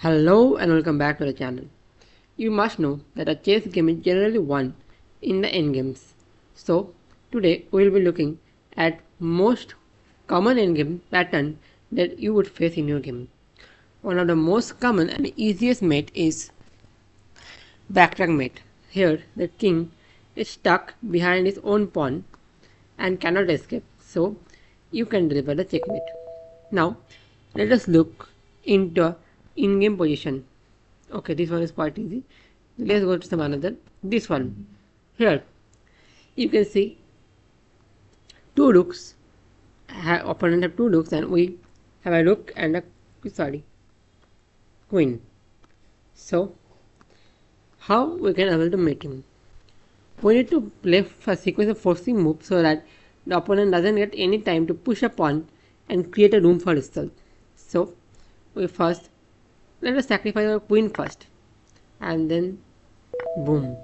Hello and welcome back to the channel. You must know that a chess game is generally won in the endgames. So today we will be looking at most common endgame pattern that you would face in your game. One of the most common and easiest mate is backtrack mate. Here the king is stuck behind his own pawn and cannot escape, so you can deliver the checkmate. Now let us look into in-game position. Okay, this one is quite easy. Let's go to some another. This one. Here you can see two rooks. Opponent have two rooks and we have a rook and a queen. So how we can able to mate him? We need to play a sequence of forcing moves so that the opponent doesn't get any time to push a pawn and create a room for itself. So we first let us sacrifice our queen first, and then boom,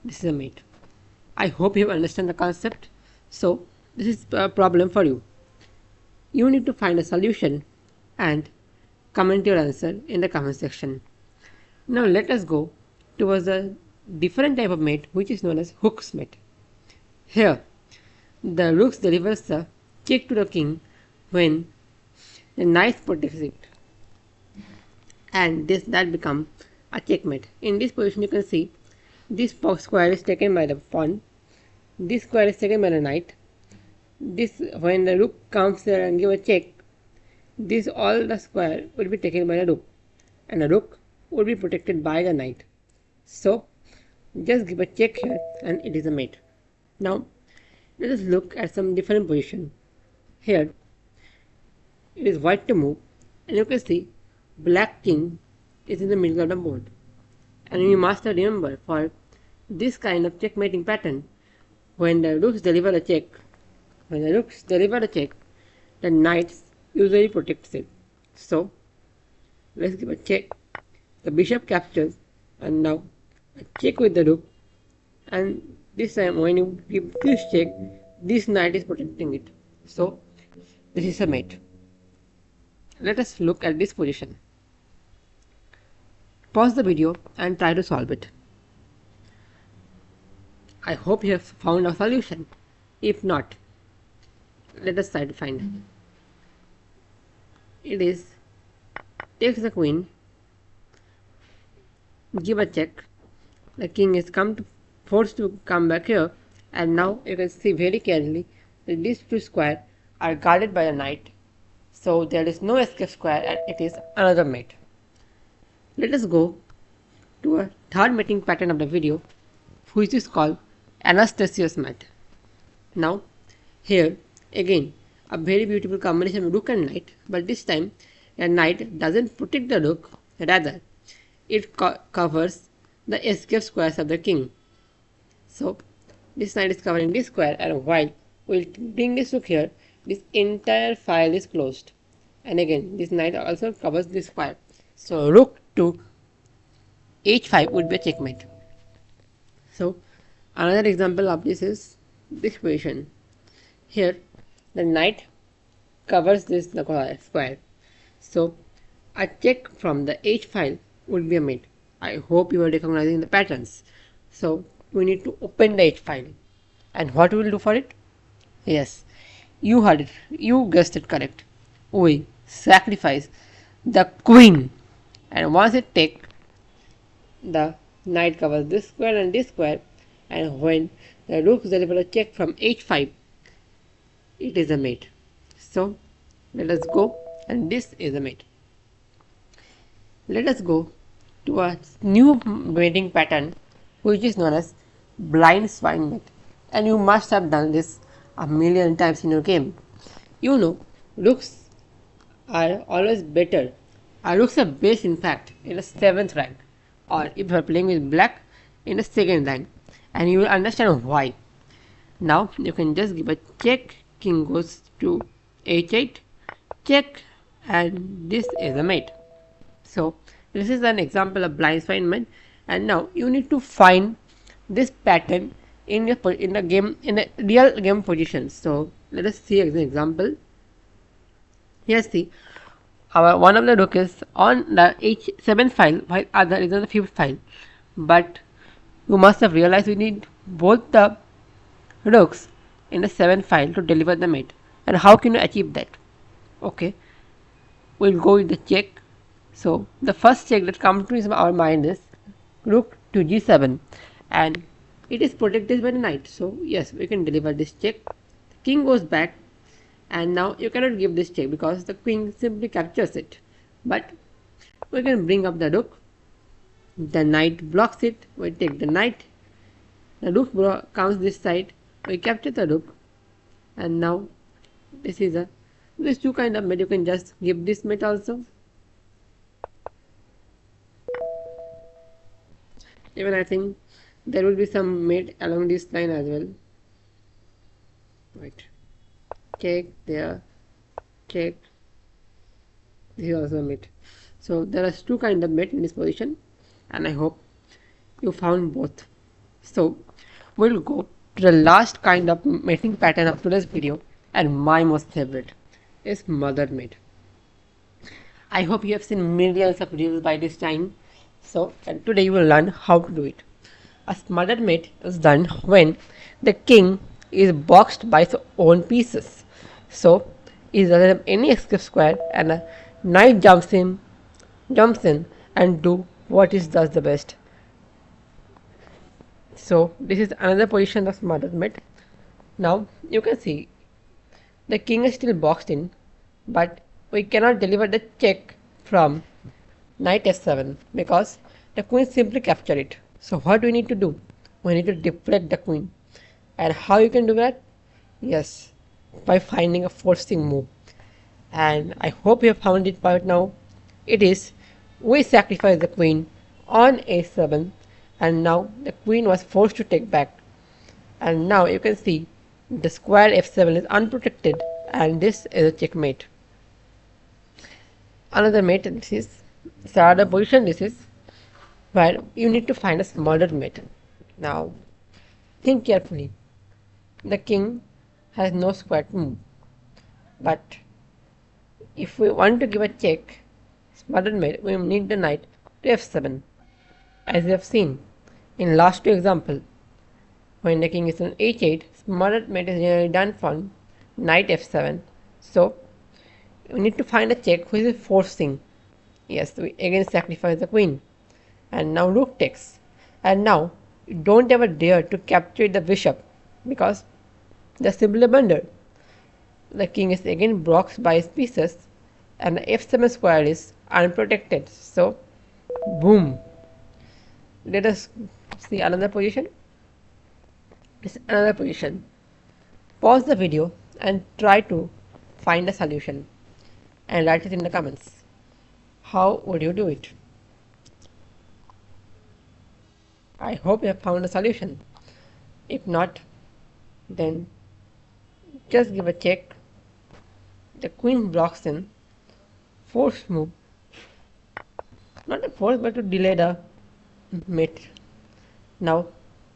this is a mate. I hope you understand the concept. So this is a problem for you. You need to find a solution and comment your answer in the comment section. Now let us go towards a different type of mate which is known as hooks mate. Here the rooks delivers the check to the king when the knight protects it, and that becomes a checkmate. In this position you can see this square is taken by the pawn, this square is taken by the knight. This, when the rook comes there and give a check, this all the square will be taken by the rook and the rook will be protected by the knight. So just give a check here and it is a mate. Now let us look at some different position. Here it is white to move, and you can see black king is in the middle of the board. And you must remember, for this kind of checkmating pattern, when the rooks deliver a check, the knights usually protects it. So let's give a check. The bishop captures, and now a check with the rook, and this time when you give this check, this knight is protecting it. So this is a mate. Let us look at this position. Pause the video and try to solve it. I hope you have found a solution. If not, let us try to find it. It is takes the queen, give a check, the king is forced to come back here, and now you can see very clearly that these two squares are guarded by the knight, so there is no escape square and it is another mate. Let us go to a third mating pattern of the video, which is called Anastasius mate. Now here again a very beautiful combination of rook and knight, but this time a knight doesn't protect the rook, rather it covers the escape squares of the king. So this knight is covering this square, and while we will bring this rook here, this entire file is closed, and again this knight also covers this square. So rook to h5 would be a checkmate. So another example of this is this position. Here the knight covers this square, so a check from the h file would be a mate. I hope you are recognizing the patterns. So we need to open the h file, and what we will do for it? Yes, you heard it, you guessed it correct. We sacrifice the queen, and once it take, the knight covers this square and this square, and when the rooks deliver a check from h5, it is a mate. So let us go, and this is a mate. Let us go to a new mating pattern which is known as blind swine mate, and you must have done this a million times in your game. You know, rooks are always better. Rooks are best, in fact, in the 7th rank, or if you are playing with black, in the 2nd rank, and you will understand why. Now you can just give a check, king goes to h8, check, and this is a mate. So this is an example of blind swine mate, and now you need to find this pattern in the real game positions. So let us see an example. Here see, our one of the rook is on the h7 file while other is on the 5th file, but you must have realized we need both the rooks in the 7th file to deliver the mate. And how can you achieve that? Okay, we'll go with the check. So the first check that comes to our mind is rook to g7, and it is protected by the knight, so yes, we can deliver this check. The king goes back, and now you cannot give this check because the queen simply captures it, but we can bring up the rook. The knight blocks it, we take the knight, the rook comes this side, we capture the rook, and now this is a these two kind of mate. You can just give this mate also. Even I think there will be some mate along this line as well. Right, check there, check. This is also a mate. So there are two kind of mate in this position, and I hope you found both. So we'll go to the last kind of mating pattern of today's video, and my most favorite is mother mate. I hope you have seen millions of videos by this time. So and today you will learn how to do it. A smothered mate is done when the king is boxed by its own pieces. So it doesn't have any escape square, and a knight jumps in and do what it does the best. So this is another position of smothered mate. Now you can see the king is still boxed in, but we cannot deliver the check from knight f7 because the queen simply captured it. So what do we need to do? We need to deflect the queen. And how you can do that? Yes, by finding a forcing move. And I hope you have found it by now. It is we sacrifice the queen on a7, and now the queen was forced to take back. And now you can see the square f7 is unprotected, and this is a checkmate. Another mate, this is other position. This is where you need to find a smaller mate. Now think carefully. The king has no square to move, but if we want to give a check smaller mate, we need the knight to f7. As we have seen in last two example, when the king is on h8, smaller mate is generally done from knight f7. So we need to find a check which is forcing. Yes, we again sacrifice the queen, and now rook takes. And now you don't ever dare to capture the bishop because the simply blunder. The king is again blocked by his pieces, and the f7 square is unprotected. So boom. Let us see another position. This is another position. Pause the video and try to find a solution and write it in the comments. How would you do it? I hope you have found a solution. If not, then just give a check. The queen blocks in, force move, not a force but to delay the mate. Now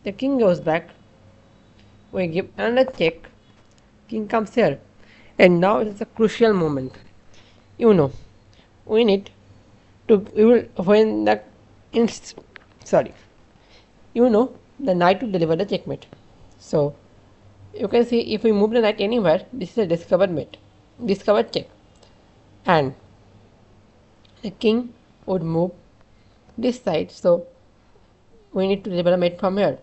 the king goes back, we give another check, king comes here, and now it is a crucial moment. We need to when the the knight to deliver the checkmate. So you can see if we move the knight anywhere, this is a discovered check, and the king would move this side, so we need to deliver a mate from here.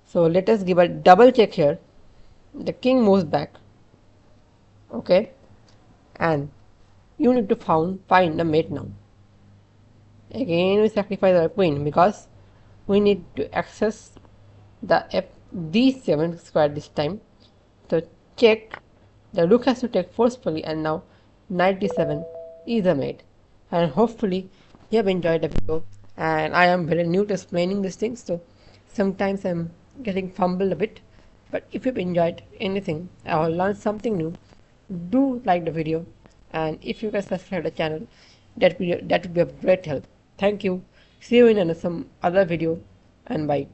So let us give a double check here. The king moves back, okay, and you need to find a mate now. Again we sacrifice our queen because we need to access the d7 square this time. So check, the rook has to take forcefully, and now knight d7 is a mate. And hopefully you have enjoyed the video, and I am very new to explaining these things, so sometimes I'm getting fumbled a bit, but if you've enjoyed anything or learned something new, do like the video, and if you can subscribe the channel, that would be of great help. Thank you. See you in some other video, and bye.